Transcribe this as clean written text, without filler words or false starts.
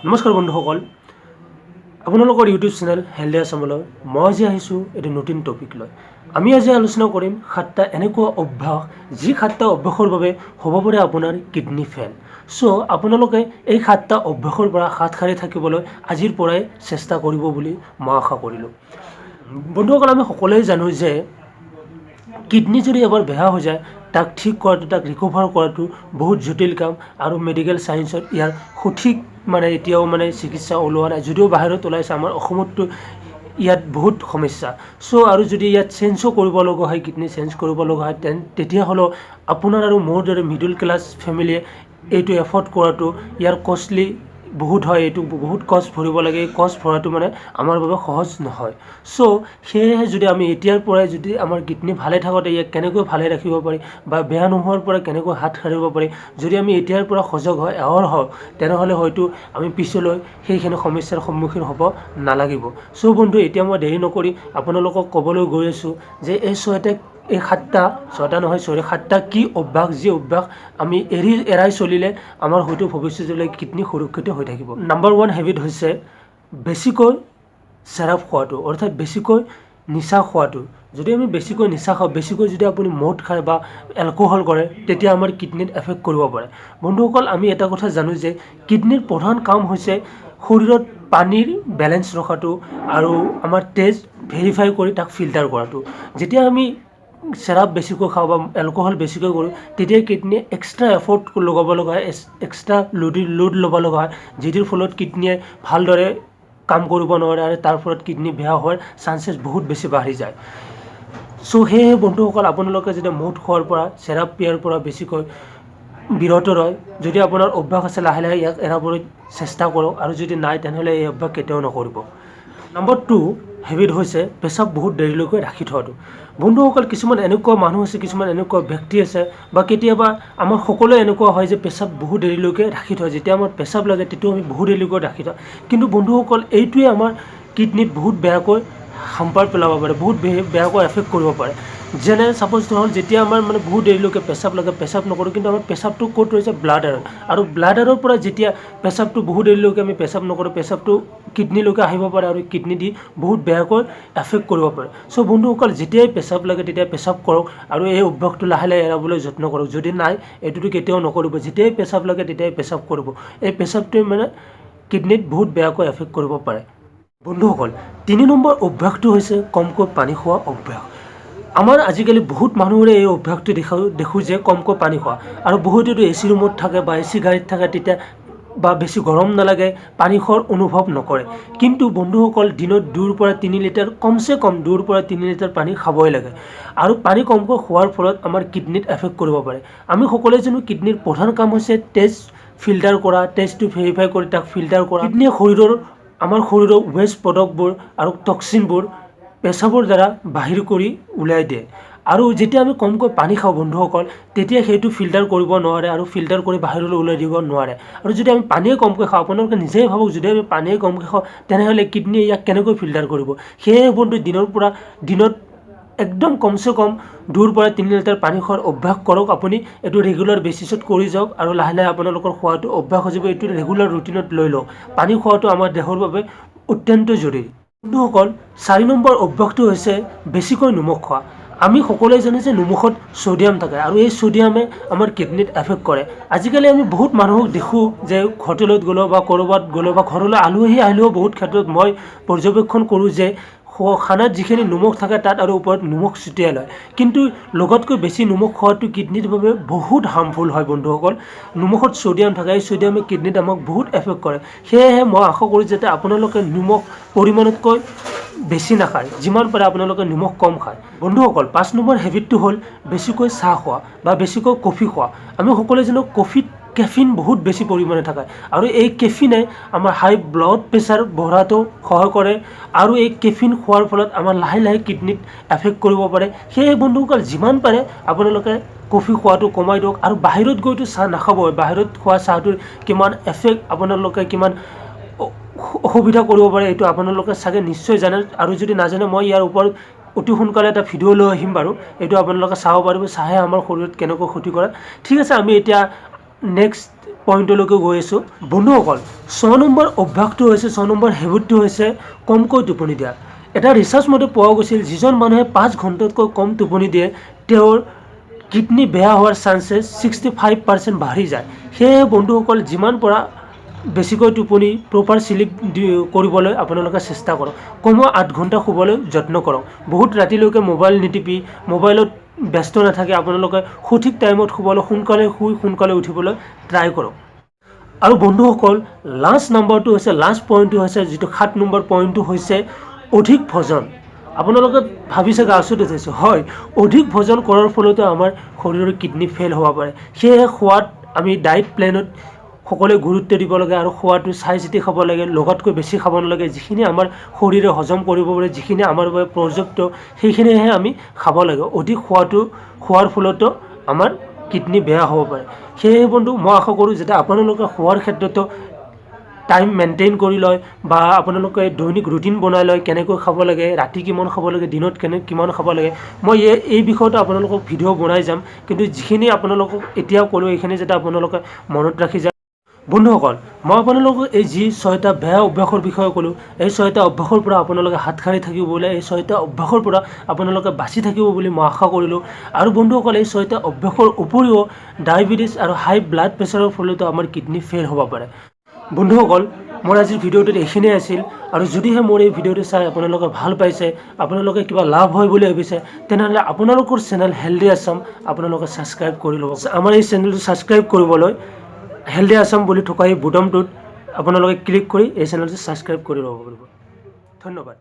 নমস্কাৰ বন্ধুসকল, আপোনালোকৰ ইউটিউব চেনেল হেল্ডি আছামলৈ মই আজি আহিছোঁ এটি নতুন টপিক লৈ। আমি আজি আলোচনা কৰিম 7টা এনেকুৱা অভ্যাস, যি 7টা অভ্যাসৰ বাবে হ'ব পাৰে আপোনাৰ কিডনি ফেইল। আপোনালোকে এই 7টা অভ্যাসৰ পৰা হাত সাৰি থাকিবলৈ আজিৰ পৰাই চেষ্টা কৰিব বুলি মই আশা কৰিলোঁ। বন্ধুসকল, আমি সকলোৱে জানো যে কিডনি যদি এবাৰ বেয়া হৈ যায়, তাক ঠিক কৰাটো, তাক ৰিকভাৰ কৰাটো বহুত জটিল কাম আৰু মেডিকেল ছায়েন্সত ইয়াৰ সঠিক এতিয়াও চিকিৎসা ওলোৱা নাই। যদিও বাহিৰত ওলাইছে, আমাৰ অসমততো ইয়াত বহুত সমস্যা। আৰু যদি ইয়াত চেঞ্জো কৰিব লগা হয়, কিডনি চেঞ্জ কৰিব লগা হয়, তেতিয়াহ'লেও আপোনাৰ আৰু মোৰ দৰে মিডল ক্লাছ ফেমিলিয়ে এইটো এফৰ্ড কৰাটো ইয়াৰ কষ্টলি বহুত হয়। এইটো বহুত কষ্ট ভৰিব লাগে। এই কষ্ট ভৰাটো আমাৰ বাবে সহজ নহয়। সেয়েহে যদি আমি এতিয়াৰ পৰাই যদি আমাৰ কিডনি ভালে থাকোঁতে ইয়াক কেনেকৈ ভালে ৰাখিব পাৰি বা বেয়া নোহোৱাৰ পৰা কেনেকৈ হাত সাৰিব পাৰি, যদি আমি এতিয়াৰ পৰা সজাগ হয় এৱাৰ হওঁ, তেনেহ'লে হয়তো আমি পিছলৈ সেইখিনি সমস্যাৰ সন্মুখীন হ'ব নালাগিব। বন্ধু, এতিয়া মই দেৰি নকৰি আপোনালোকক ক'বলৈ গৈ আছোঁ যে এই 7টা কি অভ্যাস, যি অভ্যাস আমি এৰাই চলিলে আমাৰ হয়তো ভৱিষ্যতলৈ কিডনি সুৰক্ষিত হৈ থাকিব। নম্বৰ 1 হেবিট হৈছে বেছিকৈ চেৰাপ খোৱাটো, অৰ্থাৎ বেছিকৈ নিচা খোৱাটো। যদি আমি বেছিকৈ নিচা খাওঁ, বেছিকৈ যদি আপুনি মদ খায় বা এলকহল কৰে, তেতিয়া আমাৰ কিডনিত এফেক্ট কৰিব পাৰে। বন্ধুসকল, আমি এটা কথা জানো যে কিডনিৰ প্ৰধান কাম হৈছে শৰীৰত পানীৰ বেলেঞ্চ ৰখাটো আৰু আমাৰ তেজ ভেৰিফাই কৰি তাক ফিল্টাৰ কৰাটো। যেতিয়া আমি চেৰাপ বেছিকৈ খাওঁ বা এলকহল বেছিকৈ কৰোঁ, তেতিয়া কিডনিয়ে এক্সট্ৰা এফৰ্ট লগাব লগা হয়, এক্সট্ৰা লোড ল'ব লগা হয়, যিটোৰ ফলত কিডনিয়ে ভালদৰে কাম কৰিব নোৱাৰে আৰু তাৰ ফলত কিডনি বেয়া হোৱাৰ চান্সেছ বহুত বেছি বাঢ়ি যায়। সেয়েহে বন্ধুসকল, আপোনালোকে যেতিয়া মদ খোৱাৰ পৰা, চেৰাপ পিয়াৰ পৰা বেছিকৈ বিৰত ৰয়। যদি আপোনাৰ অভ্যাস আছে, লাহে লাহে ইয়াক এৰাবলৈ চেষ্টা কৰক, আৰু যদি নাই তেনেহ'লে এই অভ্যাস কেতিয়াও নকৰিব। নম্বৰ 2 হেবিট হৈছে পেচাব বহুত দেৰিলৈকে ৰাখি থোৱাটো। বন্ধুসকল, কিছুমান এনেকুৱা মানুহ আছে, কিছুমান এনেকুৱা ব্যক্তি আছে বা কেতিয়াবা আমাৰ সকলোৱে এনেকুৱা হয় যে পেচাব বহুত দেৰিলৈকে ৰাখি থয়। যেতিয়া আমাৰ পেচাব লাগে তেতিয়াও আমি বহুত দেৰিলৈকে ৰাখি থওঁ। কিন্তু বন্ধুসকল, এইটোৱে আমাৰ কিডনিত বহুত বেয়াকৈ হাম্পাৰ পেলাব পাৰে, বহুত বেয়াকৈ এফেক্ট কৰিব পাৰে। যেনে ছাপ'জ ধৰক, যেতিয়া আমাৰ বহুত দেৰিলৈকে পেচাব লাগে, পেচাব নকৰোঁ, কিন্তু আমাৰ পেচাবটো ক'ত ৰৈছে? ব্লাডাৰত। আৰু ব্লাডাৰৰ পৰা যেতিয়া পেচাবটো বহুত দেৰিলৈকে আমি পেচাব নকৰোঁ, পেচাবটো কিডনিলৈকে আহিব পাৰে আৰু কিডনি দি বহুত বেয়াকৈ এফেক্ট কৰিব পাৰে। বন্ধুসকল, যেতিয়াই পেচাব লাগে তেতিয়াই পেচাব কৰক আৰু এই অভ্যাসটো লাহে লাহে এৰাবলৈ যত্ন কৰক। যদি নাই, এইটোতো কেতিয়াও নকৰিব। যেতিয়াই পেচাব লাগে তেতিয়াই পেচাব কৰিব। এই পেচাবটোৱে কিডনিত বহুত বেয়াকৈ এফেক্ট কৰিব পাৰে। বন্ধুসকল, 3 নম্বৰ অভ্যাসটো হৈছে কমকৈ পানী খোৱা অভ্যাস। আমাৰ আজিকালি বহুত মানুহৰে এই অভ্যাসটো দেখোঁ যে কমকৈ পানী খোৱা, আৰু বহুতেতো AC ৰুমত থাকে বা AC গাড়ীত থাকে, তেতিয়া বা বেছি গৰম নালাগে, পানী খোৱাৰ অনুভৱ নকৰে। কিন্তু বন্ধুসকল, দিনত 2 পৰা 3 লিটাৰ, কমচে কম 2 পৰা 3 লিটাৰ পানী খাবই লাগে। আৰু পানী কমকৈ খোৱাৰ ফলত আমাৰ কিডনিত এফেক্ট কৰিব পাৰে। আমি সকলোৱে জানো কিডনিৰ প্ৰধান কাম হৈছে তেজ ফিল্টাৰ কৰা, তেজটো ভেৰিফাই কৰি তাক ফিল্টাৰ কৰা। কিডনিয়ে আমাৰ শৰীৰৰ ৱেষ্ট প্ৰডাক্টবোৰ আৰু টক্সিনবোৰ পেচাবৰ দ্বাৰা বাহিৰ কৰি উলিয়াই দিয়ে। আৰু যেতিয়া আমি কমকৈ পানী খাওঁ বন্ধুসকল, তেতিয়া সেইটো ফিল্টাৰ কৰিব নোৱাৰে আৰু ফিল্টাৰ কৰি বাহিৰলৈ ওলাই দিব নোৱাৰে। আৰু যদি আমি পানীয়ে কমকৈ খাওঁ, আপোনালোকে নিজেই ভাবক, যদি আমি পানীয়ে কমকৈ খাওঁ, তেনেহ'লে কিডনিয়ে ইয়াক কেনেকৈ ফিল্টাৰ কৰিব? সেয়েহে বন্ধু, দিনত একদম কমচে কম 2 পৰা 3 লিটাৰ পানী খোৱাৰ অভ্যাস কৰক। আপুনি এইটো ৰেগুলাৰ বেচিছত কৰি যাওক আৰু লাহে লাহে আপোনালোকৰ খোৱাটো অভ্যাস হৈ যাব। এইটো ৰেগুলাৰ ৰুটিনত লৈ লওক। পানী খোৱাটো আমাৰ দেহৰ বাবে অত্যন্ত জৰুৰী। বন্ধুসকল, 4 নম্বৰ অভ্যাসটো হৈছে বেছিকৈ নিমখ খোৱা। আমি সকলোৱে জানো যে নিমখত ছ'ডিয়াম থাকে আৰু এই ছ'ডিয়ামে আমাৰ কিডনিত এফেক্ট কৰে। আজিকালি আমি বহুত মানুহক দেখোঁ যে হোটেলত গ'লেও বা ক'ৰবাত গ'লেও বা ঘৰলৈ আলহী আহিলেও বহুত ক্ষেত্ৰত মই পৰ্যবেক্ষণ কৰোঁ যে খানাত যিখিনি নিমখ থাকে তাত আৰু ওপৰত নিমখ ছটিয়াই লয়। কিন্তু লগতকৈ বেছি নিমখ খোৱাটো কিডনিৰ বাবে বহুত হাৰ্মফুল হয়। বন্ধুসকল, নিমখত ছ'ডিয়াম থাকে, এই ছ'ডিয়ামে কিডনিত আমাক বহুত এফেক্ট কৰে। সেয়েহে মই আশা কৰোঁ যাতে আপোনালোকে নিমখ পৰিমাণতকৈ বেছি নাখায়, যিমান পাৰে আপোনালোকে নিমখ কম খায়। বন্ধুসকল, 5 নম্বৰ হেবিটটো হ'ল বেছিকৈ চাহ খোৱা বা বেছিকৈ কফি খোৱা। আমি সকলোৱে জানো কফিত কেফিন বহুত বেছি পৰিমাণে থাকে আৰু এই কেফিনে আমাৰ হাই ব্লাড প্ৰেছাৰ বঢ়াটো সহায় কৰে আৰু এই কেফিন খোৱাৰ ফলত আমাৰ লাহে লাহে কিডনিত এফেক্ট কৰিব পাৰে। সেয়ে বন্ধুসকল, যিমান পাৰে আপোনালোকে কফি খোৱাটো কমাই দিয়ক আৰু বাহিৰত গৈতো চাহ নাখাবই। বাহিৰত খোৱা চাহটোৰ কিমান এফেক্ট, আপোনালোকে কিমান অসুবিধা কৰিব পাৰে, এইটো আপোনালোকে চাগে নিশ্চয় জানে। আৰু যদি নাজানে, মই ইয়াৰ ওপৰত অতি সোনকালে এটা ভিডিঅ' লৈ আহিম বাৰু। এইটো আপোনালোকে চাব পাৰিব, চাহে আমাৰ শৰীৰত কেনেকৈ ক্ষতি কৰে। ঠিক আছে, আমি এতিয়া নেক্সট পইণ্টলৈকে গৈ আছোঁ। বন্ধুসকল 6 নম্বৰ অভ্যাসটো হৈছে 6 নম্বৰ হেবিটটো হৈছে কমকৈ টোপনি দিয়া। এটা ৰিচাৰ্চ মতে পোৱা গৈছিল যিজন মানুহে 5 ঘণ্টাতকৈ কম টোপনি দিয়ে তেওঁৰ কিডনি বেয়া হোৱাৰ চান্সেছ 65% বাঢ়ি যায়। সেয়েহে বন্ধুসকল যিমান পৰা বেছিকৈ টোপনি প্ৰপাৰ শ্লিপ কৰিবলৈ আপোনালোকে চেষ্টা কৰক। কমেও 8 ঘণ্টা শুবলৈ যত্ন কৰক। বহুত ৰাতিলৈকে মোবাইল নিটিপি মোবাইলত ব্যস্ত নাথাকে আপোনালোকে সঠিক টাইমত শুবলৈ সোনকালে শুই সোনকালে উঠিবলৈ ট্ৰাই কৰক। আৰু বন্ধুসকল লাষ্ট নম্বৰটো হৈছে লাষ্ট পইণ্টটো হৈছে যিটো 7 নম্বৰ পইণ্টটো হৈছে অধিক ভোজন। আপোনালোকে ভাবি চাগে আচৰিত হৈছে, হয় অধিক ভোজন কৰাৰ ফলতো আমাৰ শৰীৰৰ কিডনি ফেইল হ'ব পাৰে। সেয়েহে খোৱাত আমি ডায়েট প্লেনত সকলোৱে গুৰুত্ব দিব লাগে আৰু খোৱাটো চাই চিতি খাব লাগে, লগাতকৈ বেছি খাব নালাগে। যিখিনি আমাৰ শৰীৰে হজম কৰিব পাৰে, যিখিনি আমাৰ বাবে পৰ্যাপ্ত সেইখিনিহে আমি খাব লাগে। অধিক খোৱাৰ ফলতো আমাৰ কিডনি বেয়া হ'ব পাৰে। সেয়েহে বন্ধু মই আশা কৰোঁ যাতে আপোনালোকে খোৱাৰ ক্ষেত্ৰতো টাইম মেইনটেইন কৰি লয় বা আপোনালোকে দৈনিক ৰুটিন বনাই লয়, কেনেকৈ খাব লাগে, ৰাতি কিমান খাব লাগে, দিনত কিমান খাব লাগে। মই এই বিষয়টো আপোনালোকক ভিডিঅ' বনাই যাম, কিন্তু যিখিনি আপোনালোকক এতিয়া ক'লোঁ এইখিনি যাতে আপোনালোকে মনত ৰাখি যায়। বন্ধুসকল মই আপোনালোকক এই যি 6টা বেয়া অভ্যাসৰ বিষয়ে ক'লোঁ, এই 6টা অভ্যাসৰ পৰা আপোনালোকে হাত সাৰি থাকিব বুলি, এই 6টা অভ্যাসৰ পৰা আপোনালোকে বাচি থাকিব বুলি মই আশা কৰিলোঁ। আৰু বন্ধুসকল এই 6টা অভ্যাসৰ উপৰিও ডায়েবেটিছ আৰু হাই ব্লাড প্ৰেছাৰৰ ফলতো আমাৰ কিডনি ফেইল হ'ব পাৰে। বন্ধুসকল মোৰ আজিৰ ভিডিঅ'টোত এইখিনিয়ে আছিল। আৰু যদিহে মোৰ এই ভিডিঅ'টো চাই আপোনালোকে ভাল পাইছে, আপোনালোকে কিবা লাভ হয় বুলি ভাবিছে, তেনেহ'লে আপোনালোকৰ চেনেল হেল্ডি আছাম আপোনালোকে ছাবস্ক্ৰাইব কৰি ল'ব। আমাৰ এই চেনেলটো ছাবস্ক্ৰাইব কৰিবলৈ হেল্ডি আছাম বুলি থকা এই বুটামটোত আপোনালোকে ক্লিক কৰি এই চেনেলটো ছাবস্ক্ৰাইব কৰি ল'ব পাৰিব। ধন্যবাদ।